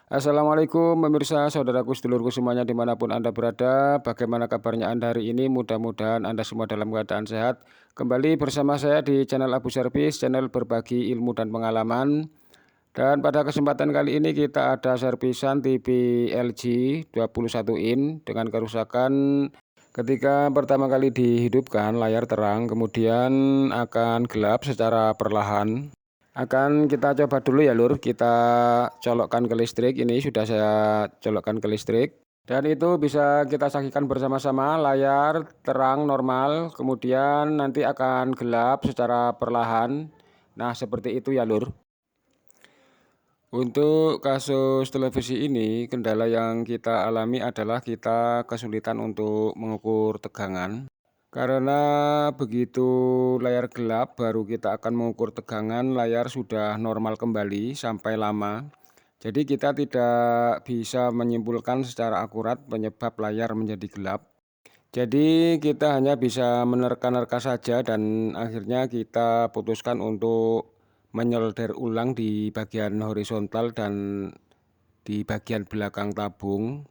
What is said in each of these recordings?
Assalamualaikum pemirsa, saudaraku, sedulurku semuanya dimanapun Anda berada. Bagaimana kabarnya Anda hari ini? Mudah-mudahan Anda semua dalam keadaan sehat. Kembali bersama saya di channel Abu Servis, channel berbagi ilmu dan pengalaman. Dan pada kesempatan kali ini kita ada servisan TV LG 21 in dengan kerusakan ketika pertama kali dihidupkan layar terang, kemudian akan gelap secara perlahan. Akan kita coba dulu ya lur, kita colokkan ke listrik. Ini sudah saya colokkan ke listrik. Dan itu bisa kita saksikan bersama-sama layar terang normal, kemudian nanti akan gelap secara perlahan. Nah seperti itu ya lur. Untuk kasus televisi ini, kendala yang kita alami adalah kita kesulitan untuk mengukur tegangan. Karena begitu layar gelap, baru kita akan mengukur tegangan, layar sudah normal kembali sampai lama. Jadi kita tidak bisa menyimpulkan secara akurat penyebab layar menjadi gelap. Jadi kita hanya bisa menerka-nerka saja dan akhirnya kita putuskan untuk menyolder ulang di bagian horizontal dan di bagian belakang tabung.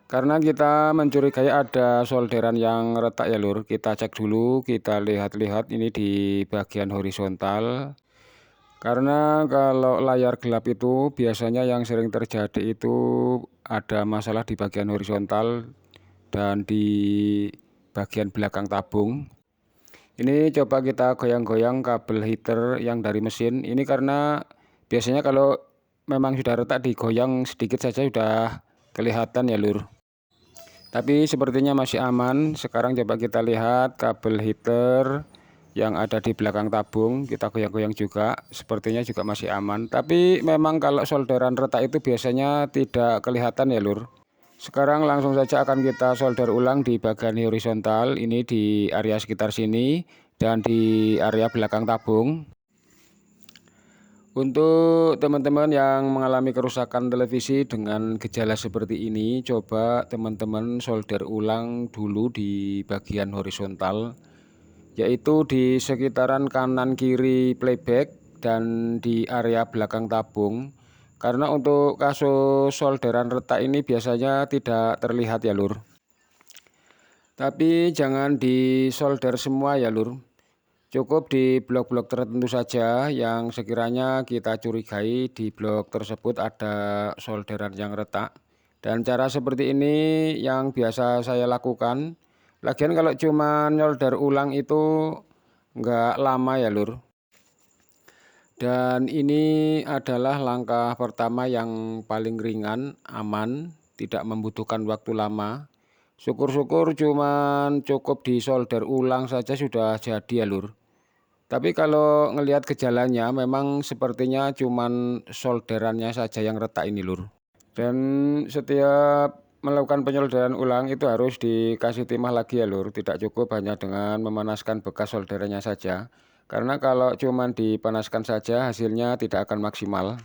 Karena kita mencurigai ada solderan yang retak ya lur, kita cek dulu, kita lihat-lihat ini di bagian horizontal. Karena kalau layar gelap itu biasanya yang sering terjadi itu ada masalah di bagian horizontal dan di bagian belakang tabung. Ini coba kita goyang-goyang kabel heater yang dari mesin. Ini karena biasanya kalau memang sudah retak digoyang sedikit saja sudah kelihatan ya lur. Tapi sepertinya masih aman. Sekarang coba kita lihat kabel heater yang ada di belakang tabung, kita goyang-goyang juga, sepertinya juga masih aman. Tapi memang kalau solderan retak itu biasanya tidak kelihatan ya lur. Sekarang langsung saja akan kita solder ulang di bagian horizontal, ini di area sekitar sini dan di area belakang tabung. Untuk teman-teman yang mengalami kerusakan televisi dengan gejala seperti ini, coba teman-teman solder ulang dulu di bagian horizontal, yaitu di sekitaran kanan kiri playback dan di area belakang tabung. Karena untuk kasus solderan retak ini biasanya tidak terlihat ya lur. Tapi jangan disolder semua ya lur. Cukup di blok-blok tertentu saja yang sekiranya kita curigai di blok tersebut ada solderan yang retak. Dan cara seperti ini yang biasa saya lakukan. Lagian kalau cuma nyolder ulang itu nggak lama ya lur. Dan ini adalah langkah pertama yang paling ringan, aman, tidak membutuhkan waktu lama. Syukur-syukur cuman cukup disolder ulang saja sudah jadi ya lur. Tapi kalau ngelihat gejalanya memang sepertinya cuman solderannya saja yang retak ini lur. Dan setiap melakukan penyolderan ulang itu harus dikasih timah lagi ya lur. Tidak cukup hanya dengan memanaskan bekas solderannya saja. Karena kalau cuman dipanaskan saja hasilnya tidak akan maksimal.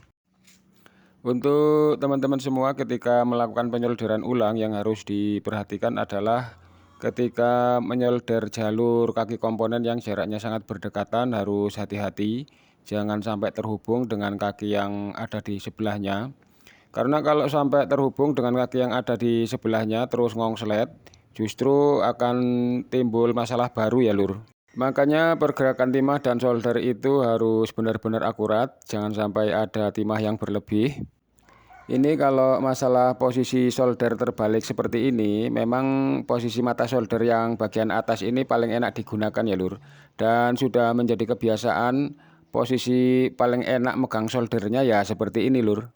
Untuk teman-teman semua ketika melakukan penyolderan ulang yang harus diperhatikan adalah ketika menyolder jalur kaki komponen yang jaraknya sangat berdekatan harus hati-hati. Jangan sampai terhubung dengan kaki yang ada di sebelahnya. Karena kalau sampai terhubung dengan kaki yang ada di sebelahnya terus ngongslet, justru akan timbul masalah baru ya lur. Makanya pergerakan timah dan solder itu harus benar-benar akurat, jangan sampai ada timah yang berlebih. Ini kalau masalah posisi solder terbalik seperti ini, memang posisi mata solder yang bagian atas ini paling enak digunakan ya lur. Dan sudah menjadi kebiasaan, posisi paling enak megang soldernya ya seperti ini lur.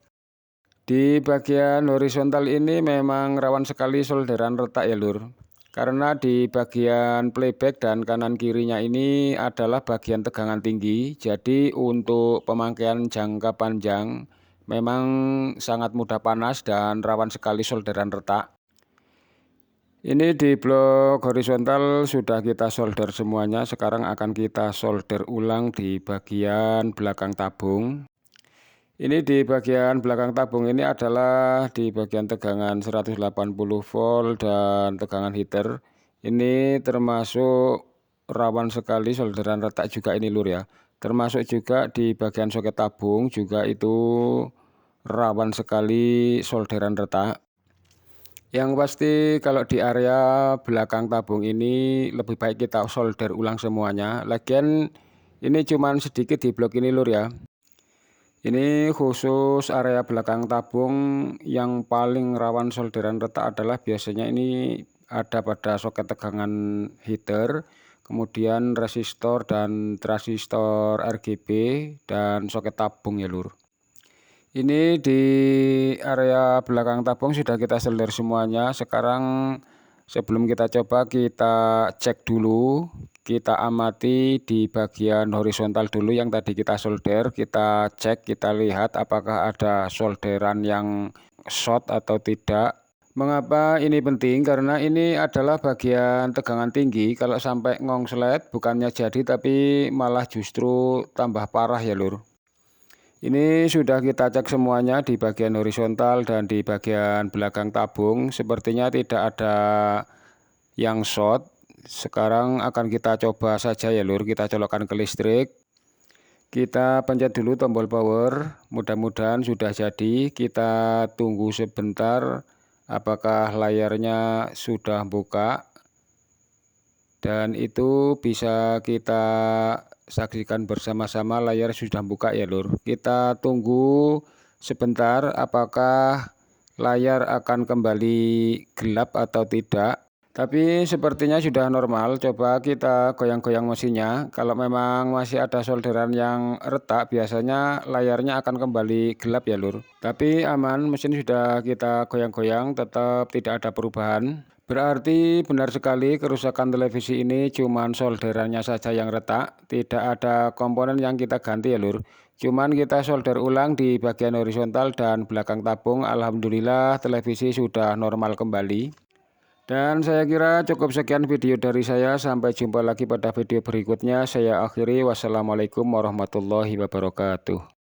Di bagian horizontal ini memang rawan sekali solderan retak ya lur. Karena di bagian playback dan kanan kirinya ini adalah bagian tegangan tinggi. Jadi untuk pemakaian jangka panjang memang sangat mudah panas dan rawan sekali solderan retak. Ini di blok horizontal sudah kita solder semuanya. Sekarang akan kita solder ulang di bagian belakang tabung. Ini di bagian belakang tabung ini adalah di bagian tegangan 180 volt dan tegangan heater. Ini termasuk rawan sekali solderan retak juga ini lur ya. Termasuk juga di bagian soket tabung juga itu rawan sekali solderan retak. Yang pasti kalau di area belakang tabung ini lebih baik kita solder ulang semuanya. Lagian ini cuman sedikit di blok ini lur ya. Ini khusus area belakang tabung yang paling rawan solderan retak adalah biasanya ini ada pada soket tegangan heater, kemudian resistor dan transistor RGB dan soket tabung ya lur. Ini di area belakang tabung sudah kita solder semuanya. Sekarang sebelum kita coba kita cek dulu, kita amati di bagian horizontal dulu yang tadi kita solder, kita cek, kita lihat apakah ada solderan yang short atau tidak. Mengapa ini penting? Karena ini adalah bagian tegangan tinggi. Kalau sampai ngonslet bukannya jadi tapi malah justru tambah parah ya lur. Ini sudah kita cek semuanya di bagian horizontal dan di bagian belakang tabung. Sepertinya tidak ada yang short. Sekarang akan kita coba saja ya lur. Kita colokkan ke listrik. Kita pencet dulu tombol power. Mudah-mudahan sudah jadi. Kita tunggu sebentar. Apakah layarnya sudah buka. Dan itu bisa kita saksikan bersama-sama, layar sudah buka ya lur. Kita tunggu sebentar apakah layar akan kembali gelap atau tidak. Tapi sepertinya sudah normal. Coba kita goyang-goyang mesinnya. Kalau memang masih ada solderan yang retak, biasanya layarnya akan kembali gelap ya lur. Tapi aman, mesin sudah kita goyang-goyang, tetap tidak ada perubahan. Berarti benar sekali kerusakan televisi ini cuman solderannya saja yang retak, tidak ada komponen yang kita ganti ya lur. Cuman kita solder ulang di bagian horizontal dan belakang tabung. Alhamdulillah televisi sudah normal kembali. Dan saya kira cukup sekian video dari saya. Sampai jumpa lagi pada video berikutnya. Saya akhiri. Wassalamualaikum warahmatullahi wabarakatuh.